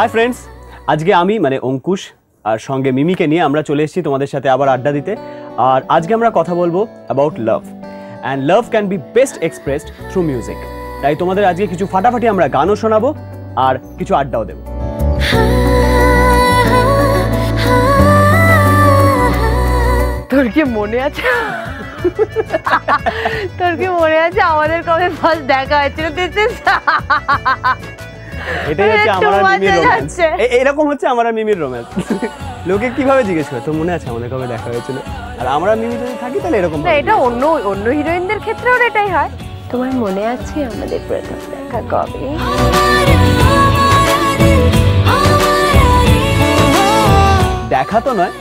Hi friends, আজকে আমি মানে অঙ্কুশ আর সঙ্গে মিমিকে নিয়ে আমরা চলে এসেছি তোমাদের সাথে আবার আড্ডা দিতে। আর আজকে আমরা কথা বলবো about love, and love can be best expressed through music. তাই তোমাদের আজকে কিছু ফাটাফাটি আমরা গানও শোনাবো আর কিছু আড্ডাও দেবো। তোর কি মনে আছে আমাদের কবে ফার্স্ট দেখা হয়েছিল? এটাই হচ্ছে আমার আর মিমির রোম্যান্স। এরকম হচ্ছে আমার আর মিমির রোম্যান্স। লোকে কিভাবে জিজ্ঞেস করে তো মনে আছে আমাদের কবে দেখা হয়েছিল, আর আমরা মিমি যদি থাকি তাহলে এরকম। না, এটা অন্য হিরোইনদের ক্ষেত্রেও এটাই হয়। তোমার মনে আছে আমাদের প্রথম দেখা কবে? দেখা তো নয়,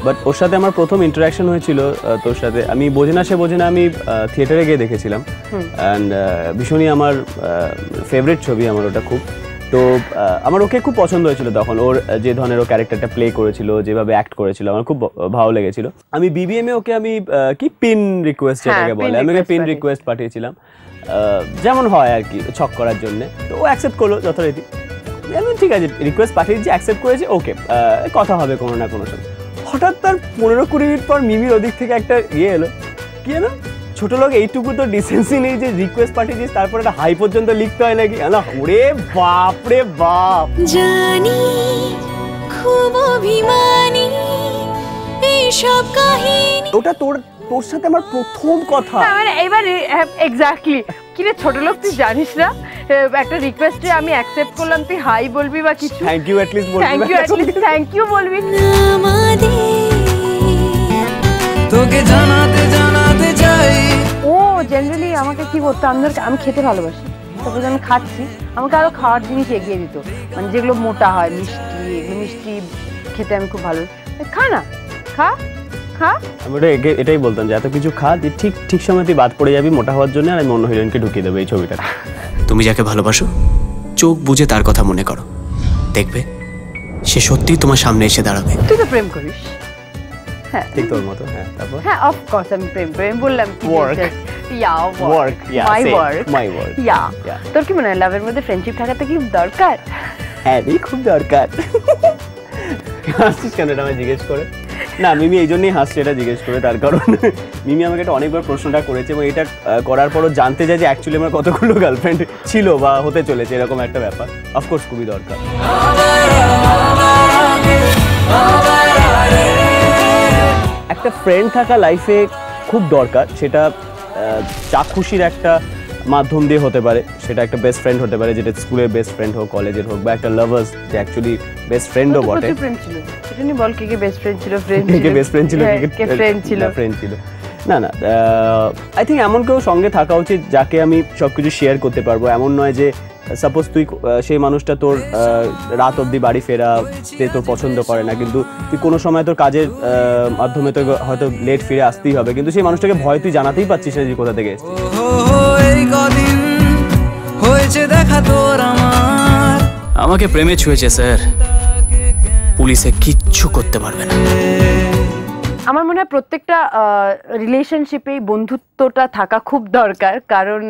বাট ওর সাথে আমার প্রথম ইন্টারাকশন হয়েছিল তোর সাথে। আমি বোঝে না সে বোঝে না আমি থিয়েটারে গিয়ে দেখেছিলাম, অ্যান্ড ভীষণই আমার ফেভারিট ছবি আমার ওটা খুব। তো আমার ওকে খুব পছন্দ হয়েছিল তখন, ওর যে ধরনের ও ক্যারেক্টারটা প্লে করেছিল, যেভাবে অ্যাক্ট করেছিল আমার খুব ভালো লেগেছিল। আমি বিবিএমে ওকে আমি কি পিন রিকোয়েস্ট যেটাকে বলে, আমি ওকে পিন রিকোয়েস্ট পাঠিয়েছিলাম, যেমন হয় আর কি ছক করার জন্য। তো ও অ্যাকসেপ্ট করলো যথারীতি। আমি ঠিক আছে রিকোয়েস্ট পাঠিয়েছি, অ্যাকসেপ্ট করেছে, ওকে কথা হবে কোনো না কোনো সময়। হঠাৎ তার 15-20 মিনিট পর মিমির ওদিক থেকে একটা এলো, কি এলো, ছোট লোক এইটুকু তো ডিসেন্সি নেই যে রিকোয়েস্ট পাঠিয়েছিস তারপর একটা হাই পর্যন্ত লিখতে হয় নাকি? ওরে বাপ রে বাপ, জানি খুব অভিমানী এইসব কাহিনী। ওটা তোর সাথে আমার প্রথম কথা। মানে এবার এক্স্যাক্টলি কি রে ছোট লোক, তুই জানিস না একটা রিকোয়েস্টে আমি অ্যাকসেপ্ট করলাম, তুই হাই বলবি বা কিছু, থ্যাংক ইউ অ্যাট লিস্ট বলবি, থ্যাংক ইউ বলবি। তোকে জানাতে চাই। ও জেনারেলি আমাকে কি করতো, আমি খেতে ভালোবাসি, তারপর আমি খাচ্ছি, আমাকে আরো খাওয়ার জিনিস এগিয়ে দিত, মানে যেগুলো মোটা হয়, মিষ্টি খেতে আমি খুব ভালো। খা না, খা। আমি এটাই বলতাম যে এত কিছু খা, ঠিক সময় তুই বাদ পড়ে যাবি মোটা হওয়ার জন্য, আর আমি অন্য হিরোইনকে ঢুকিয়ে দেবো এই ছবিটা। তুমি যাকে ভালোবাসো চোখ বুঝে তার কথা মনে করো, দেখবে সে সত্যিই তোমার সামনে এসে দাঁড়াবে। তুই তো প্রেম করিস? হ্যাঁ ঠিক তোর মতো। হ্যাঁ তারপর হ্যাঁ অফ কোর্স আমি প্রেম বললাম কি ওয়ার্ক, মাই ওয়ার্ক। তোর কি মনে হয় লাভের মধ্যে ফ্রেন্ডশিপ থাকাটা কি দরকার? হ্যাঁ খুব দরকার। হাসছিস কেন এটা আমায় জিজ্ঞেস করে? না মিমি এই জন্যই হাসছে এটা জিজ্ঞেস করে, তার কারণ মিমি আমাকে এটা অনেকবার প্রশ্নটা করেছে এবং এটা করার পরও জানতে চাই যে অ্যাকচুয়ালি আমার কতগুলো গার্লফ্রেন্ড ছিল বা হতে চলেছে, এরকম একটা ব্যাপার। অফকোর্স খুবই দরকার। একটা ফ্রেন্ড থাকা লাইফে খুব দরকার, সেটা চাক্ষুষির একটা মাধ্যম দিয়ে হতে পারে, সেটা একটা বেস্ট ফ্রেন্ড হতে পারে, যেটা স্কুলের বেস্ট ফ্রেন্ড হোক, কলেজের হোক, বা একটা লাভার্স যে অ্যাকচুয়ালি বেস্ট ফ্রেন্ডও বটে। সেটা নিয়ে বল, কে বেস্ট ফ্রেন্ড ছিল? ফ্রেন্ড ছিল না আই থিঙ্ক এমন কেউ সঙ্গে থাকা উচিত যাকে আমি সবকিছু শেয়ার করতে পারবো। এমন নয় যে সাপোজ তুই সেই মানুষটা তোর রাত অবধি বাড়ি ফেরাতে তোর পছন্দ করে না, কিন্তু তুই কোনো সময় তোর কাজের মাধ্যমে তো হয়তো লেট ফিরে আসতেই হবে, কিন্তু সেই মানুষটাকে ভয় তুই জানাতেই পারছিস না যে কোথা থেকে এসেছিস। আমাকে প্রেমে ছুঁয়েছে স্যার, পুলিশে কিচ্ছু করতে পারবে না। আমার মনে হয় প্রত্যেকটা রিলেশনশিপে বন্ধুত্বটা থাকা খুব দরকার, কারণ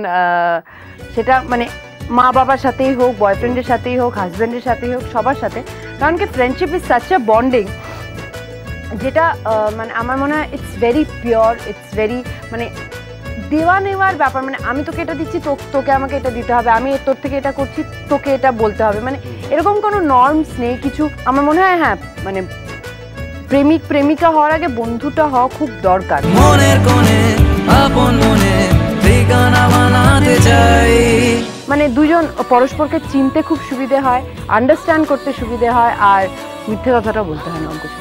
সেটা মানে মা বাবার সাথেই হোক, বয়ফ্রেন্ডের সাথেই হোক, হাজব্যান্ডের সাথেই হোক, সবার সাথে। কারণ কি friendship is such a bonding, যেটা মানে আমার মনে হয় it's very pure, it's very মানে দেওয়া নেওয়ার ব্যাপার। মানে আমি তোকে এটা দিচ্ছি, তোকে আমাকে এটা দিতে হবে, আমি তোর থেকে এটা করছি, তোকে এটা বলতে হবে, মানে এরকম কোনো নর্মস নেই কিছু। আমার মনে হয় হ্যাঁ মানে প্রেমিক প্রেমিকা হওয়ার আগে বন্ধুটা হওয়া খুব দরকার। মনের কোণে আপন মনে ঠিকানা বানাতে চাই, মানে দুজন পরস্পরকে চিনতে খুব সুবিধে হয়, আন্ডারস্ট্যান্ড করতে সুবিধে হয়, আর মিথ্যে কথাটাও বলতে হয় না অঙ্কুশ।